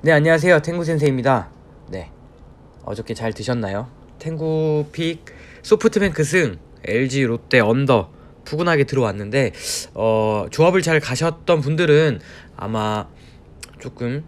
네, 안녕하세요. 탱구 센세입니다. 네, 어저께 잘 드셨나요? 탱구 픽 소프트뱅크 승, LG 롯데 언더 푸근하게 들어왔는데 조합을 잘 가셨던 분들은 아마 조금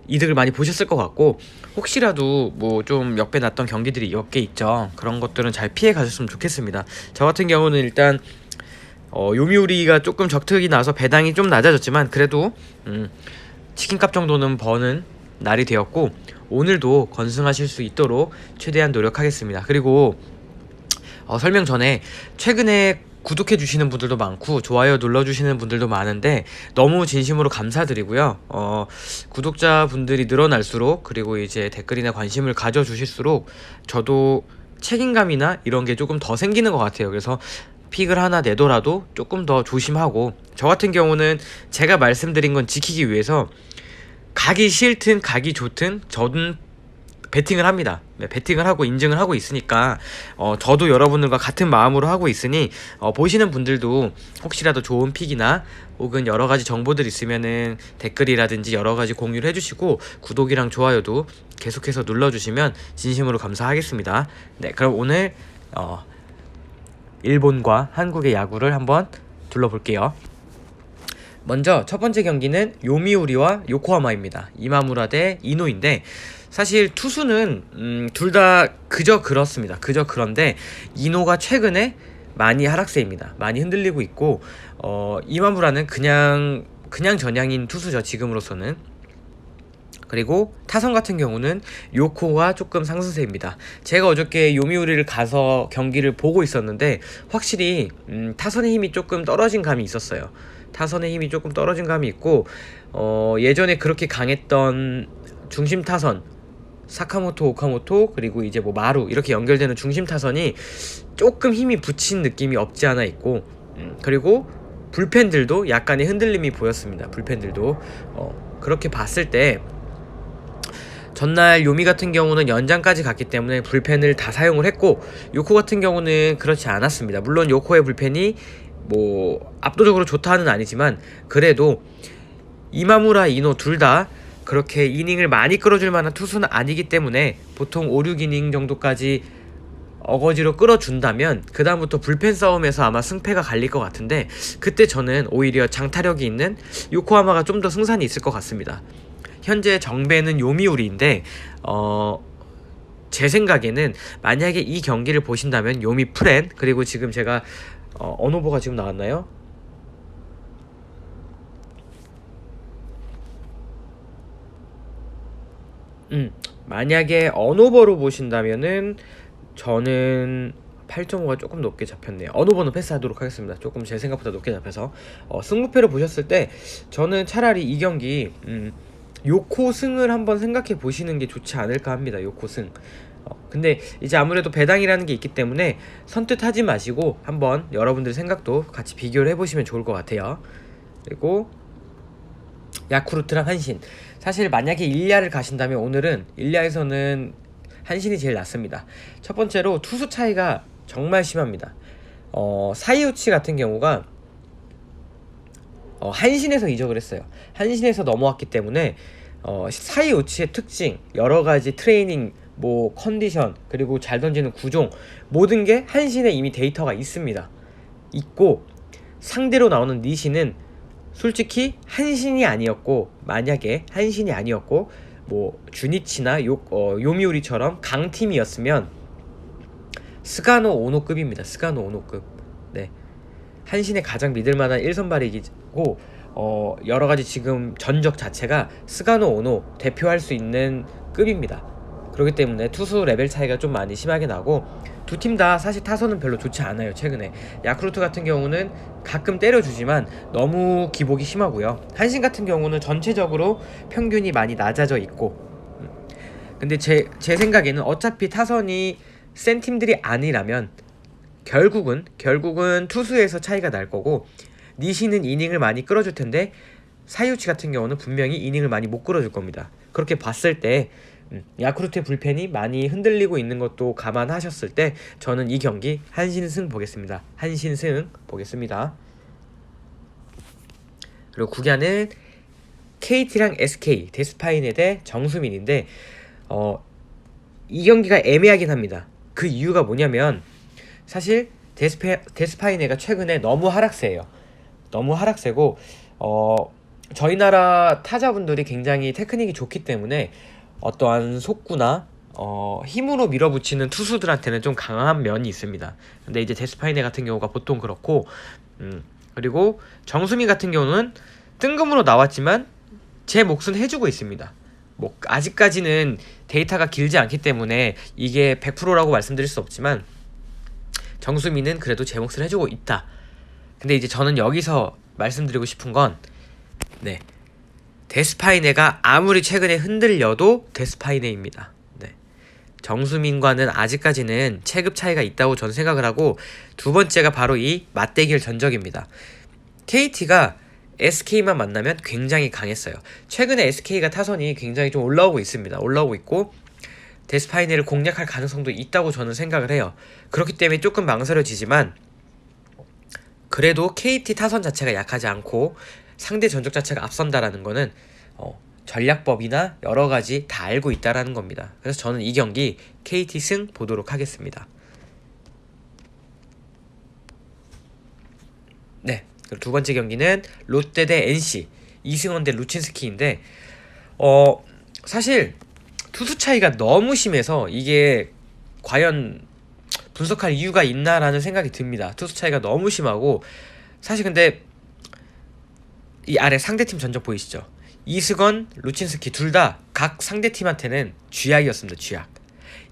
이득을 많이 보셨을 것 같고, 혹시라도 뭐 좀 역배 났던 경기들이 몇 개 있죠. 그런 것들은 잘 피해 가셨으면 좋겠습니다. 저 같은 경우는 일단 요미우리가 조금 적특이 나서 배당이 좀 낮아졌지만 그래도 치킨값 정도는 버는 날이 되었고, 오늘도 건승하실 수 있도록 최대한 노력하겠습니다. 그리고 설명 전에 최근에 구독해 주시는 분들도 많고 좋아요 눌러 주시는 분들도 많은데 너무 진심으로 감사드리고요. 구독자분들이 늘어날수록, 그리고 이제 댓글이나 관심을 가져 주실수록 저도 책임감이나 이런 게 조금 더 생기는 것 같아요. 그래서 픽을 하나 내더라도 조금 더 조심하고, 저 같은 경우는 제가 말씀드린 건 지키기 위해서 가기 싫든 가기 좋든 저는 베팅을 합니다. 네, 베팅을 하고 인증을 하고 있으니까 저도 여러분들과 같은 마음으로 하고 있으니 보시는 분들도 혹시라도 좋은 픽이나 혹은 여러 가지 정보들 있으면은 댓글이라든지 여러 가지 공유를 해주시고, 구독이랑 좋아요도 계속해서 눌러주시면 진심으로 감사하겠습니다. 네, 그럼 오늘 일본과 한국의 야구를 한번 둘러볼게요. 먼저 첫 번째 경기는 요미우리와 요코하마입니다. 이마무라 대 이노인데, 사실 투수는 둘 다 그저 그렇습니다. 그저 그런데 이노가 최근에 많이 하락세입니다. 많이 흔들리고 있고, 이마무라는 그냥 전향인 투수죠, 지금으로서는. 그리고 타선 같은 경우는 요코가 조금 상승세입니다. 제가 어저께 요미우리를 가서 경기를 보고 있었는데 확실히 타선의 힘이 조금 떨어진 감이 있었어요. 타선의 힘이 조금 떨어진 감이 있고, 예전에 그렇게 강했던 중심 타선 사카모토, 오카모토, 그리고 이제 뭐 마루 이렇게 연결되는 중심 타선이 조금 힘이 붙인 느낌이 없지 않아 있고, 그리고 불펜들도 약간의 흔들림이 보였습니다. 불펜들도 그렇게 봤을 때 전날 요미 같은 경우는 연장까지 갔기 때문에 불펜을 다 사용을 했고, 요코 같은 경우는 그렇지 않았습니다. 물론 요코의 불펜이 뭐 압도적으로 좋다는 아니지만 그래도 이마무라, 이노 둘 다 그렇게 이닝을 많이 끌어줄 만한 투수는 아니기 때문에 보통 5, 6이닝 정도까지 어거지로 끌어준다면 그 다음부터 불펜 싸움에서 아마 승패가 갈릴 것 같은데, 그때 저는 오히려 장타력이 있는 요코하마가 좀 더 승산이 있을 것 같습니다. 현재 정배는 요미우리인데 제 생각에는 만약에 이 경기를 보신다면 요미 프렌, 그리고 지금 제가 언오버가 지금 나왔나요? 만약에 언오버로 보신다면은 저는 8.5가 조금 높게 잡혔네요. 언오버는 패스하도록 하겠습니다. 조금 제 생각보다 높게 잡혀서 승부패를 보셨을 때 저는 차라리 이 경기 요코 승을 한번 생각해 보시는 게 좋지 않을까 합니다. 요코 승. 근데 이제 아무래도 배당이라는 게 있기 때문에 선뜻하지 마시고 한번 여러분들 생각도 같이 비교를 해보시면 좋을 것 같아요. 그리고 야쿠르트랑 한신, 사실 만약에 일야를 가신다면 오늘은 일야에서는 한신이 제일 낫습니다. 첫 번째로 투수 차이가 정말 심합니다. 사이우치 같은 경우가 한신에서 이적을 했어요. 한신에서 넘어왔기 때문에 사이우치의 특징, 여러 가지 트레이닝, 뭐 컨디션, 그리고 잘 던지는 구종, 모든 게 한신에 이미 데이터가 있습니다. 있고, 상대로 나오는 니시는 솔직히 한신이 아니었고, 만약에 한신이 아니었고 뭐 주니치나 요미우리처럼 강팀이었으면 스가노 오노급입니다. 스가노 오노급. 네, 한신의 가장 믿을만한 1선발이고 여러가지 지금 전적 자체가 스가노 오노 대표할 수 있는 급입니다. 그렇기 때문에 투수 레벨 차이가 좀 많이 심하게 나고, 두 팀 다 사실 타선은 별로 좋지 않아요. 최근에 야쿠르트 같은 경우는 가끔 때려주지만 너무 기복이 심하고요. 한신 같은 경우는 전체적으로 평균이 많이 낮아져 있고, 근데 제 생각에는 어차피 타선이 센 팀들이 아니라면 결국은 투수에서 차이가 날 거고, 니시는 이닝을 많이 끌어줄 텐데 사이우치 같은 경우는 분명히 이닝을 많이 못 끌어줄 겁니다. 그렇게 봤을 때 야쿠르트의 불펜이 많이 흔들리고 있는 것도 감안하셨을 때 저는 이 경기 한신승 보겠습니다. 한신승 보겠습니다. 그리고 9야는 KT랑 SK, 데스파이네 대 정수민인데 이 경기가 애매하긴 합니다. 그 이유가 뭐냐면 사실 데스파이네가 최근에 너무 하락세예요. 너무 하락세고 저희 나라 타자분들이 굉장히 테크닉이 좋기 때문에 어떠한 속구나 힘으로 밀어붙이는 투수들한테는 좀 강한 면이 있습니다. 근데 이제 데스파이네 같은 경우가 보통 그렇고 그리고 정수민 같은 경우는 뜬금으로 나왔지만 제 몫은 해주고 있습니다. 뭐 아직까지는 데이터가 길지 않기 때문에 이게 100%라고 말씀드릴 수 없지만 정수민은 그래도 제 몫을 해주고 있다. 근데 이제 저는 여기서 말씀드리고 싶은 건 네, 데스파이네가 아무리 최근에 흔들려도 데스파이네입니다. 네, 정수민과는 아직까지는 체급 차이가 있다고 저는 생각을 하고, 두 번째가 바로 이 맞대결 전적입니다. KT가 SK만 만나면 굉장히 강했어요. 최근에 SK가 타선이 굉장히 좀 올라오고 있습니다. 올라오고 있고 데스파이네를 공략할 가능성도 있다고 저는 생각을 해요. 그렇기 때문에 조금 망설여지지만 그래도 KT 타선 자체가 약하지 않고 상대 전적 자체가 앞선다라는 거는 전략법이나 여러 가지 다 알고 있다라는 겁니다. 그래서 저는 이 경기 KT 승 보도록 하겠습니다. 네, 그리고 두 번째 경기는 롯데 대 NC, 이승원 대 루친스키인데 사실 투수 차이가 너무 심해서 이게 과연 분석할 이유가 있나라는 생각이 듭니다. 투수 차이가 너무 심하고, 사실 근데 이 아래 상대팀 전적 보이시죠? 이승원, 루친스키 둘 다 각 상대팀한테는 쥐약이었습니다. 쥐약.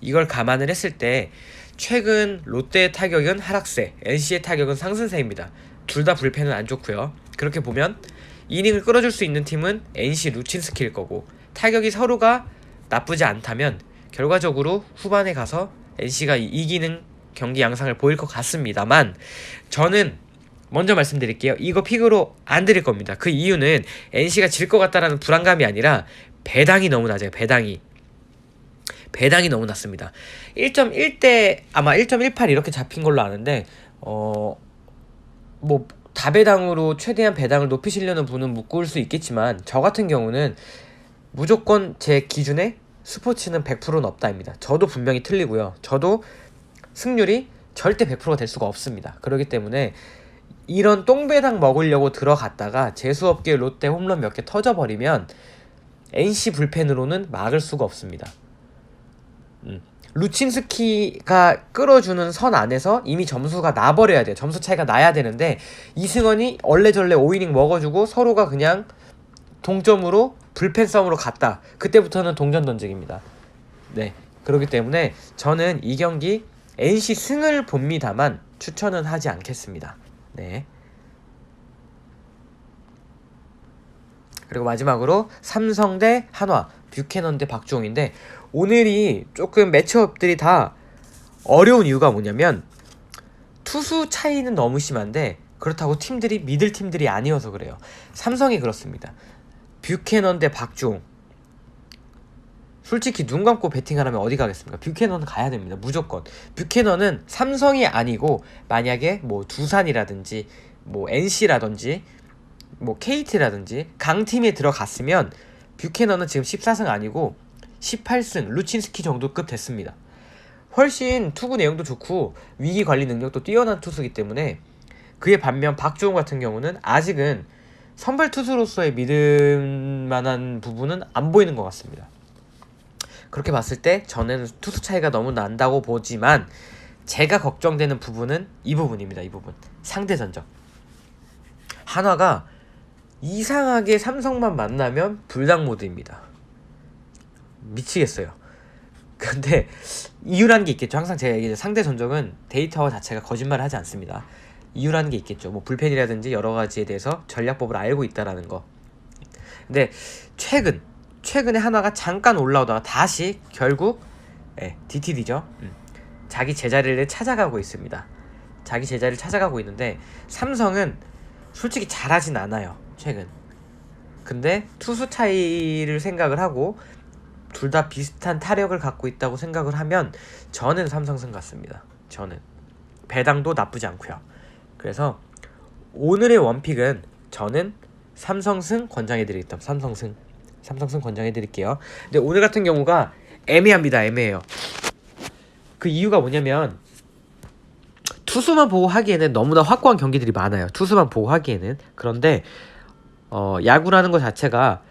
이걸 감안을 했을 때 최근 롯데의 타격은 하락세, NC의 타격은 상승세입니다. 둘 다 불펜은 안 좋고요. 그렇게 보면 이닝을 끌어줄 수 있는 팀은 NC 루친스키일 거고, 타격이 서로가 나쁘지 않다면 결과적으로 후반에 가서 NC가 이기는 경기 양상을 보일 것 같습니다만, 저는 먼저 말씀드릴게요. 이거 픽으로 안 드릴 겁니다. 그 이유는 NC가 질 것 같다라는 불안감이 아니라 배당이 너무 낮아요. 배당이 너무 낮습니다. 1.1대 아마 1.18 이렇게 잡힌 걸로 아는데 뭐 다배당으로 최대한 배당을 높이시려는 분은 묵고일 수 있겠지만, 저 같은 경우는 무조건 제 기준에 스포츠는 100%는 없다입니다. 저도 분명히 틀리고요. 저도 승률이 절대 100%가 될 수가 없습니다. 그렇기 때문에 이런 똥배당 먹으려고 들어갔다가 재수없게 롯데 홈런 몇 개 터져버리면 NC 불펜으로는 막을 수가 없습니다. 루친스키가 끌어주는 선 안에서 이미 점수가 나버려야 돼요. 점수 차이가 나야 되는데 이승원이 얼레절레 5이닝 먹어주고 서로가 그냥 동점으로 불펜 싸움으로 갔다. 그때부터는 동전 던지기입니다. 네, 그렇기 때문에 저는 이 경기 NC 승을 봅니다만 추천은 하지 않겠습니다. 네. 그리고 마지막으로 삼성 대 한화, 뷰캐넌 대 박주홍인데, 오늘이 조금 매치업들이 다 어려운 이유가 뭐냐면 투수 차이는 너무 심한데 그렇다고 팀들이 미들 팀들이 아니어서 그래요. 삼성이 그렇습니다. 뷰캐넌 대 박주홍, 솔직히 눈 감고 배팅하라면 어디 가겠습니까? 뷰캐넌은 가야 됩니다. 무조건. 뷰캐넌은 삼성이 아니고 만약에 뭐 두산이라든지 뭐 NC라든지 뭐 KT라든지 강팀에 들어갔으면 뷰캐넌은 지금 14승 아니고 18승, 루친스키 정도급 됐습니다. 훨씬 투구 내용도 좋고 위기 관리 능력도 뛰어난 투수이기 때문에. 그에 반면 박주홍 같은 경우는 아직은 선발 투수로서의 믿을 만한 부분은 안 보이는 것 같습니다. 그렇게 봤을 때 저는 투수 차이가 너무 난다고 보지만, 제가 걱정되는 부분은 이 부분입니다. 이 부분. 상대 전적. 한화가 이상하게 삼성만 만나면 불닭 모드입니다. 미치겠어요. 근데 이유라는 게 있겠죠. 항상 제가 얘기했죠. 상대 전적은 데이터 자체가 거짓말을 하지 않습니다. 이유라는 게 있겠죠. 뭐 불펜이라든지 여러 가지에 대해서 전략법을 알고 있다라는 거. 근데 최근에 한화가 잠깐 올라오다가 다시 결국 DTD죠. 자기 제자리를 찾아가고 있습니다. 자기 제자리를 찾아가고 있는데, 삼성은 솔직히 잘하진 않아요. 최근. 근데 투수 차이를 생각을 하고 둘 다 비슷한 타력을 갖고 있다고 생각을 하면 저는 삼성승 같습니다. 저는 배당도 나쁘지 않고요. 그래서 오늘의 원픽은 저는 삼성승 권장해드릴게요. 삼성승 권장해드릴게요. 근데 오늘 같은 경우가 애매합니다. 애매해요. 그 이유가 뭐냐면 투수만 보고 하기에는 너무나 확고한 경기들이 많아요. 투수만 보고 하기에는. 그런데 야구라는 것 자체가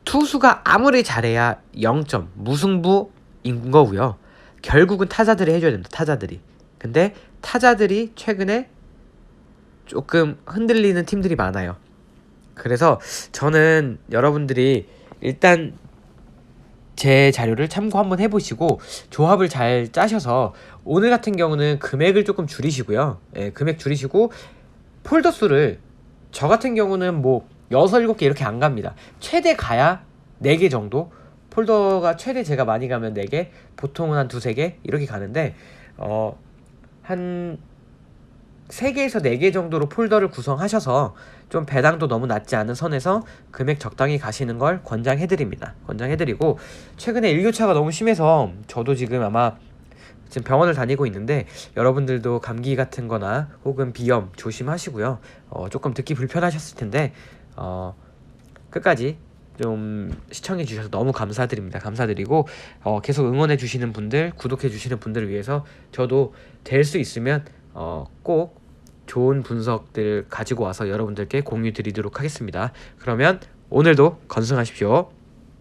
투수가 아무리 잘해야 0점 무승부인 거고요. 결국은 타자들이 해줘야 됩니다. 타자들이. 근데 타자들이 최근에 조금 흔들리는 팀들이 많아요. 그래서 저는 여러분들이 일단 제 자료를 참고 한번 해보시고 조합을 잘 짜셔서 오늘 같은 경우는 금액을 조금 줄이시고요. 예, 금액 줄이시고 폴더 수를 저 같은 경우는 뭐 6, 7개 이렇게 안 갑니다. 최대 가야 4개 정도. 폴더가 최대 제가 많이 가면 4개, 보통은 한 2, 3개 이렇게 가는데 한 3개에서 4개 정도로 폴더를 구성하셔서 좀 배당도 너무 낮지 않은 선에서 금액 적당히 가시는 걸 권장해드립니다. 권장해드리고 최근에 일교차가 너무 심해서 저도 지금 아마 지금 병원을 다니고 있는데 여러분들도 감기 같은 거나 혹은 비염 조심하시고요. 조금 듣기 불편하셨을 텐데 끝까지 좀 시청해 주셔서 너무 감사드립니다. 감사드리고 계속 응원해 주시는 분들, 구독해 주시는 분들을 위해서 저도 될 수 있으면 꼭 좋은 분석들 가지고 와서 여러분들께 공유 드리도록 하겠습니다. 그러면 오늘도 건승하십시오.